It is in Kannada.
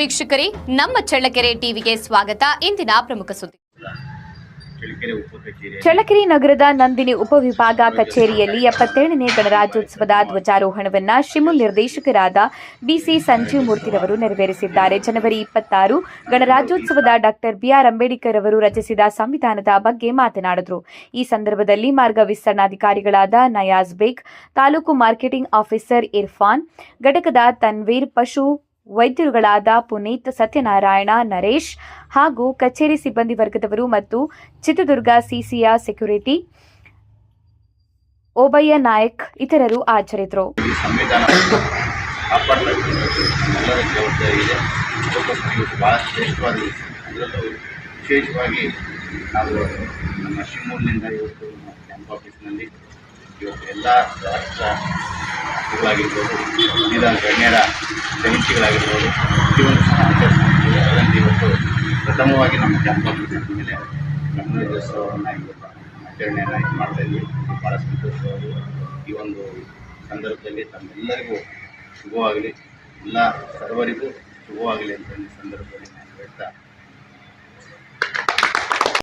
ವೀಕ್ಷಕರೇ, ನಮ್ಮ ಚಳ್ಳಕೆರೆ ಟಿವಿಗೆ ಸ್ವಾಗತ. ಇಂದಿನ ಪ್ರಮುಖ ಸುದ್ದಿ. ಚಳ್ಳಕೆರೆ ನಗರದ ನಂದಿನಿ ಉಪವಿಭಾಗ ಕಚೇರಿಯಲ್ಲಿ 77ನೇ ಗಣರಾಜ್ಯೋತ್ಸವದ ಧ್ವಜಾರೋಹಣವನ್ನು ಶಿಮುಲ್ ನಿರ್ದೇಶಕರಾದ ಬಿಸಿ ಸಂಜೀವ್ ಮೂರ್ತಿರವರು ನೆರವೇರಿಸಿದ್ದಾರೆ. ಜನವರಿ 26 ಗಣರಾಜ್ಯೋತ್ಸವದ ಡಾಕ್ಟರ್ ಬಿಆರ್ ಅಂಬೇಡ್ಕರ್ ಅವರು ರಚಿಸಿದ ಸಂವಿಧಾನದ ಬಗ್ಗೆ ಮಾತನಾಡಿದರು. ಈ ಸಂದರ್ಭದಲ್ಲಿ ಮಾರ್ಗ ವಿಸ್ತರಣಾಧಿಕಾರಿಗಳಾದ ನಯಾಜ್ ಬೇಗ್, ತಾಲೂಕು ಮಾರ್ಕೆಟಿಂಗ್ ಆಫೀಸರ್ ಇರ್ಫಾನ್, ಘಟಕದ ತನ್ವೀರ್, ಪಶು ವೈದ್ಯರುಗಳಾದ ಪುನೀತ್, ಸತ್ಯನಾರಾಯಣ, ನರೇಶ್ ಹಾಗೂ ಕಚೇರಿ ಸಿಬ್ಬಂದಿ ವರ್ಗದವರು ಮತ್ತು ಚಿತ್ರದುರ್ಗ ಸಿಸಿಯ ಸೆಕ್ಯೂರಿಟಿ ಓಬಯ್ಯ ನಾಯಕ್ ಇತರರು ಹಾಜರಿದ್ದರು. ವಿಶೇಷವಾಗಿ ನಾವು ನಮ್ಮ ಶಿವಮೊಗ್ಗದಿಂದ ಇವತ್ತು ಕ್ಯಾಂಪ್ ಆಫೀಸ್ನಲ್ಲಿ ಇವತ್ತು ಎಲ್ಲ ರಾಷ್ಟ್ರಗಳಾಗಿರ್ಬೋದು, ವಿವಿಧ ಗಣ್ಯರ ಜಯಂತಿಗಳಾಗಿರ್ಬೋದು, ಪ್ರತಿಯೊಂದು ಸಹ ಆಚರಿಸ್ತೀವಿ. ಅದರಲ್ಲಿ ಇವತ್ತು ಪ್ರಥಮವಾಗಿ ನಮ್ಮ ಕ್ಯಾಂಪ್ ಆಫೀಸಿನ ಮೇಲೆ ಗಣರಾಜ್ಯೋತ್ಸವವನ್ನು ಇವತ್ತು ಆಚರಣೆಯನ್ನು ಮಾಡ್ತಾಯಿದ್ವಿ. ಭಾಳ ಸಂತೋಷವಾಗಿ ಈ ಒಂದು ಸಂದರ್ಭದಲ್ಲಿ ತಮ್ಮೆಲ್ಲರಿಗೂ ಶುಭವಾಗಲಿ, ಎಲ್ಲ ಸರ್ವರಿಗೂ ಶುಭವಾಗಲಿ ಅಂತ ಈ ಸಂದರ್ಭದಲ್ಲಿ ನಾನು ಹೇಳ್ತಾ